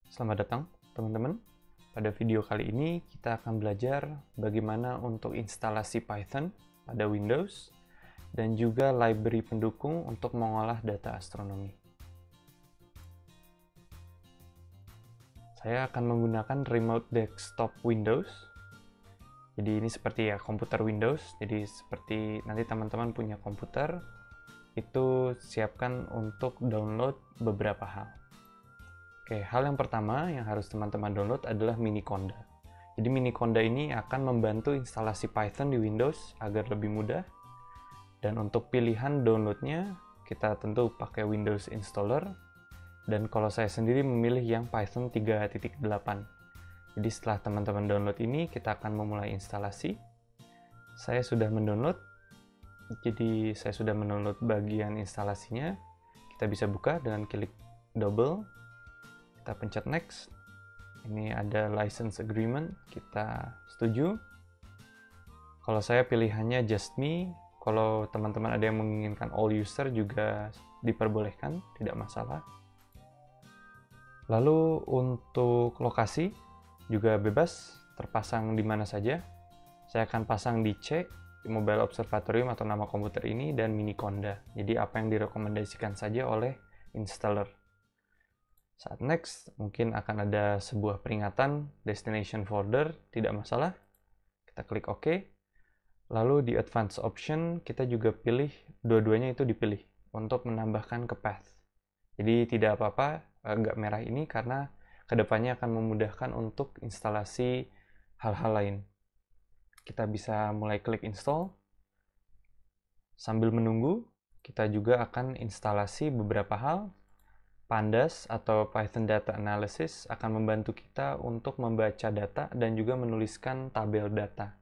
Selamat datang teman-teman. Pada video kali ini kita akan belajar bagaimana untuk instalasi Python pada Windows dan juga library pendukung untuk mengolah data astronomi. Saya akan menggunakan remote desktop Windows. Jadi ini seperti ya komputer Windows. Jadi seperti nanti teman-teman punya komputer, itu siapkan untuk download beberapa hal. Oke, hal yang pertama yang harus teman-teman download adalah Miniconda. Jadi Miniconda ini akan membantu instalasi Python di Windows agar lebih mudah. Dan untuk pilihan downloadnya, kita tentu pakai Windows Installer. Dan kalau saya sendiri memilih yang Python 3.8. Jadi setelah teman-teman download ini, kita akan memulai instalasi. Saya sudah mendownload. Jadi saya sudah mendownload bagian instalasinya. Kita bisa buka dengan klik double. Kita pencet next. Ini ada license agreement, kita setuju. Kalau saya pilihannya just me, kalau teman-teman ada yang menginginkan all user juga diperbolehkan, tidak masalah. Lalu untuk lokasi juga bebas, terpasang di mana saja. Saya akan pasang di C, Mobile Observatorium atau nama komputer ini, dan Miniconda. Jadi apa yang direkomendasikan saja oleh installer. Saat next, mungkin akan ada sebuah peringatan destination folder, tidak masalah. Kita klik OK. Lalu di advanced option, kita juga pilih, dua-duanya itu dipilih untuk menambahkan ke path. Jadi tidak apa-apa, agak merah ini karena kedepannya akan memudahkan untuk instalasi hal-hal lain. Kita bisa mulai klik install. Sambil menunggu, kita juga akan instalasi beberapa hal. Pandas atau Python Data Analysis akan membantu kita untuk membaca data dan juga menuliskan tabel data.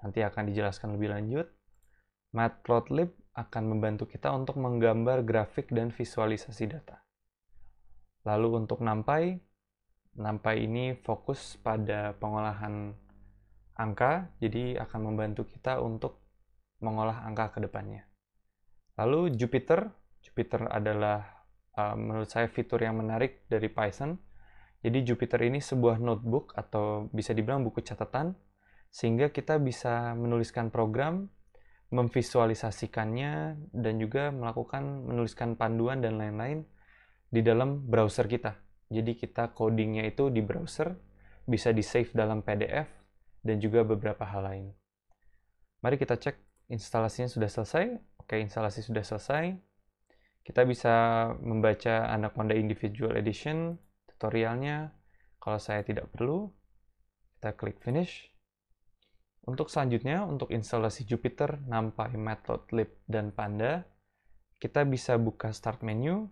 Nanti akan dijelaskan lebih lanjut. Matplotlib akan membantu kita untuk menggambar grafik dan visualisasi data. Lalu untuk NumPy ini fokus pada pengolahan angka, jadi akan membantu kita untuk mengolah angka ke depannya. Lalu Jupyter adalah menurut saya fitur yang menarik dari Python. Jadi Jupyter ini sebuah notebook atau bisa dibilang buku catatan, sehingga kita bisa menuliskan program, memvisualisasikannya, dan juga menuliskan panduan dan lain-lain di dalam browser kita. Jadi kita codingnya itu di browser, bisa di-save dalam PDF, dan juga beberapa hal lain. Mari kita cek instalasinya sudah selesai. Oke, instalasi sudah selesai. Kita bisa membaca Anaconda Individual Edition tutorialnya. Kalau saya tidak perlu, kita klik finish. Untuk selanjutnya, untuk instalasi Jupyter, NumPy, Matplotlib, dan Panda, kita bisa buka start menu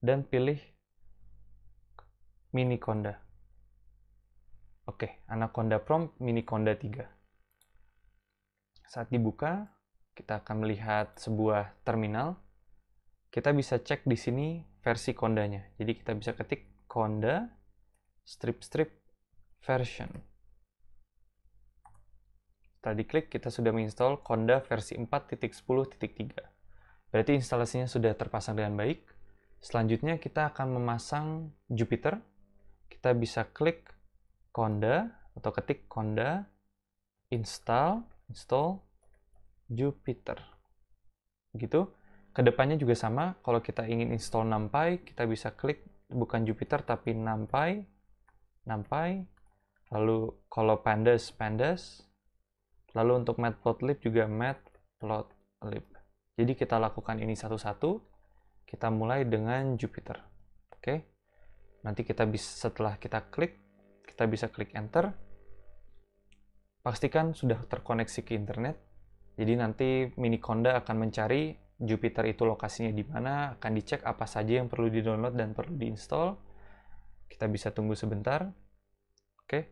dan pilih Miniconda. Oke, Anaconda prompt Miniconda 3. Saat dibuka, kita akan melihat sebuah terminal. Kita bisa cek di sini versi Condanya. Jadi kita bisa ketik Conda strip version. Setelah diklik, kita sudah menginstall Conda versi 4.10.3. Berarti instalasinya sudah terpasang dengan baik. Selanjutnya kita akan memasang Jupyter. Kita bisa klik Conda atau ketik Conda install Jupyter. Gitu. Kedepannya juga sama, kalau kita ingin install NumPy, kita bisa klik bukan Jupyter tapi NumPy, lalu kalau Pandas, lalu untuk Matplotlib juga Matplotlib. Jadi kita lakukan ini satu-satu, kita mulai dengan Jupyter. Oke, nanti setelah kita klik, kita bisa klik Enter. Pastikan sudah terkoneksi ke internet, jadi nanti Miniconda akan mencari Jupyter itu lokasinya di mana, akan dicek apa saja yang perlu di-download dan perlu di-install. Kita bisa tunggu sebentar. Oke.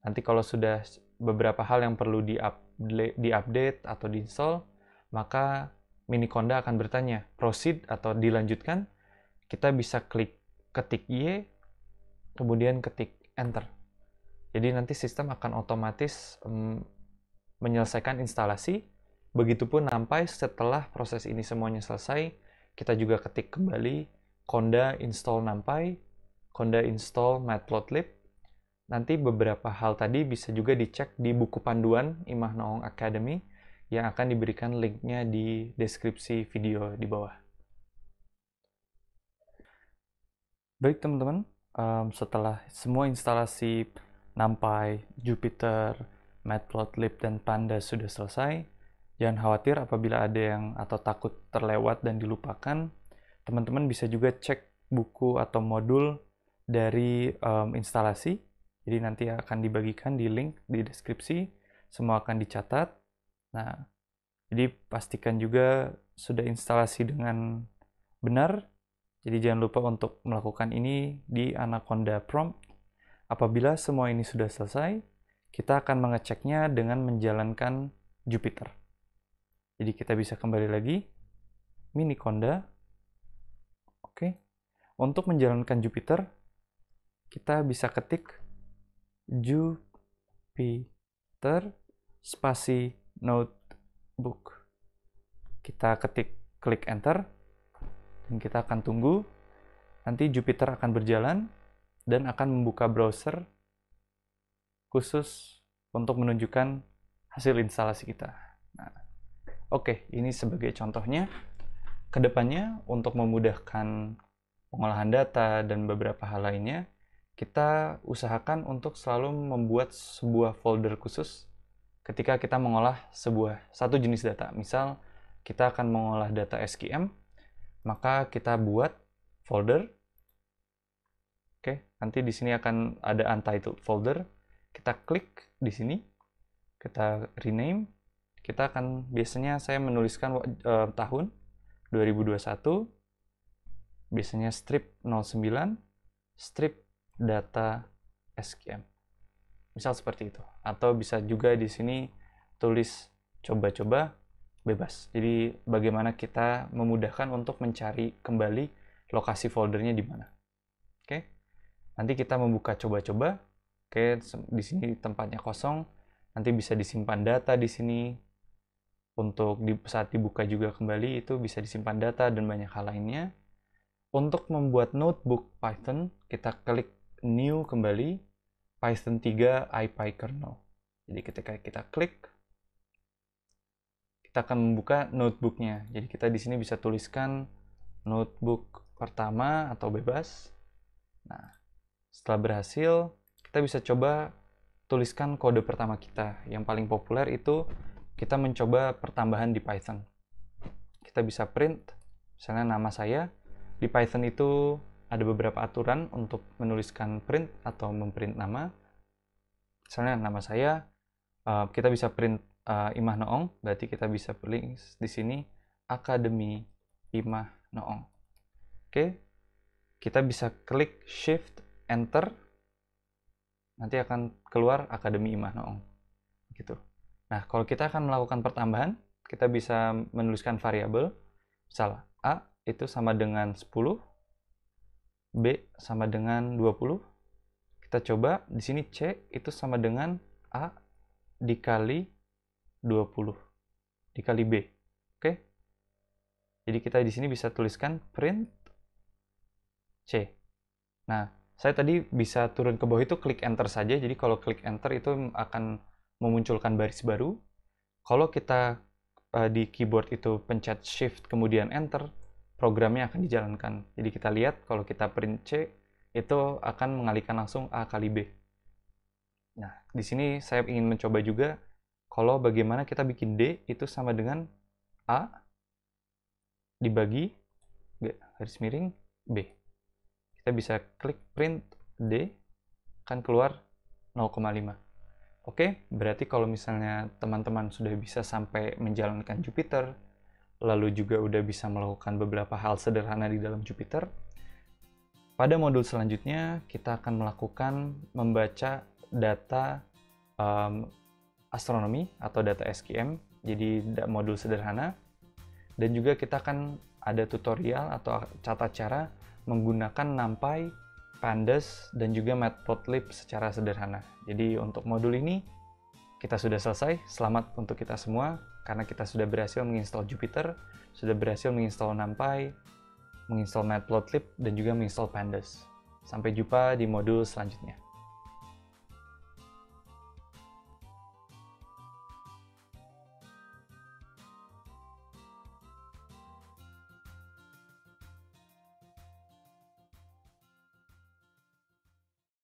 Nanti kalau sudah beberapa hal yang perlu di-update atau di-install, maka Miniconda akan bertanya, proceed atau dilanjutkan. Kita bisa ketik Y, kemudian ketik Enter. Jadi nanti sistem akan otomatis menyelesaikan instalasi. Begitupun NumPy setelah proses ini semuanya selesai, kita juga ketik kembali Conda install NumPy, Conda install Matplotlib. Nanti beberapa hal tadi bisa juga dicek di buku panduan Imah Noong Academy yang akan diberikan linknya di deskripsi video di bawah. Baik teman-teman, setelah semua instalasi NumPy, Jupyter, Matplotlib, dan Pandas sudah selesai, jangan khawatir apabila ada yang atau takut terlewat dan dilupakan. Teman-teman bisa juga cek buku atau modul dari instalasi. Jadi nanti akan dibagikan di link di deskripsi, semua akan dicatat. Nah, jadi pastikan juga sudah instalasi dengan benar. Jadi jangan lupa untuk melakukan ini di Anaconda Prompt. Apabila semua ini sudah selesai, kita akan mengeceknya dengan menjalankan Jupyter. Jadi kita bisa kembali lagi, Miniconda. Oke. Untuk menjalankan Jupyter, kita bisa ketik Jupyter spasi notebook. Kita klik enter, dan kita akan tunggu. Nanti Jupyter akan berjalan dan akan membuka browser khusus untuk menunjukkan hasil instalasi kita. Nah, oke, ini sebagai contohnya. Kedepannya, untuk memudahkan pengolahan data dan beberapa hal lainnya, kita usahakan untuk selalu membuat sebuah folder khusus ketika kita mengolah satu jenis data. Misal, kita akan mengolah data SQM, maka kita buat folder. Oke, nanti di sini akan ada untitled folder. Kita klik di sini, kita rename. Kita akan, biasanya saya menuliskan tahun 2021, biasanya strip 09, strip data SQM. Misal seperti itu. Atau bisa juga di sini tulis coba-coba, bebas. Jadi bagaimana kita memudahkan untuk mencari kembali lokasi foldernya di mana. Oke. Nanti kita membuka coba-coba. Oke, di sini tempatnya kosong. Nanti bisa disimpan data di sini. Untuk saat dibuka juga kembali itu bisa disimpan data dan banyak hal lainnya. Untuk membuat notebook Python, kita klik new kembali, Python 3 IPyKernel. Jadi ketika kita klik, kita akan membuka notebooknya. Jadi kita di sini bisa tuliskan notebook pertama atau bebas. Nah, setelah berhasil, kita bisa coba tuliskan kode pertama kita. Yang paling populer itu kita mencoba pertambahan di Python. Kita bisa print, misalnya nama saya. Di Python itu ada beberapa aturan untuk menuliskan print atau memprint nama. Misalnya nama saya, kita bisa print Imah Noong, berarti kita bisa pilih di sini Akademi Imah Noong. Oke, kita bisa klik Shift Enter, nanti akan keluar Akademi Imah Noong. Gitu. Nah, kalau kita akan melakukan pertambahan, kita bisa menuliskan variabel, misal A itu sama dengan 10, B sama dengan 20. Kita coba, di sini C itu sama dengan A dikali 20, dikali B. Oke? Jadi kita di sini bisa tuliskan print C. Nah, saya tadi bisa turun ke bawah itu klik enter saja. Jadi kalau klik enter itu akan memunculkan baris baru. Kalau kita di keyboard itu pencet shift kemudian enter, programnya akan dijalankan. Jadi kita lihat kalau kita print C itu akan mengalihkan langsung A kali B. Nah, di sini saya ingin mencoba juga kalau bagaimana kita bikin D itu sama dengan A dibagi garis miring B. Kita bisa klik print D, akan keluar 0,5. Oke, berarti kalau misalnya teman-teman sudah bisa sampai menjalankan Jupyter, lalu juga udah bisa melakukan beberapa hal sederhana di dalam Jupyter, pada modul selanjutnya kita akan melakukan membaca data astronomi atau data SQM, jadi modul sederhana, dan juga kita akan ada tutorial atau tata cara menggunakan NumPy, Pandas, dan juga Matplotlib secara sederhana. Jadi untuk modul ini kita sudah selesai. Selamat untuk kita semua karena kita sudah berhasil menginstal Jupyter, sudah berhasil menginstal NumPy, menginstal Matplotlib, dan juga menginstal Pandas. Sampai jumpa di modul selanjutnya.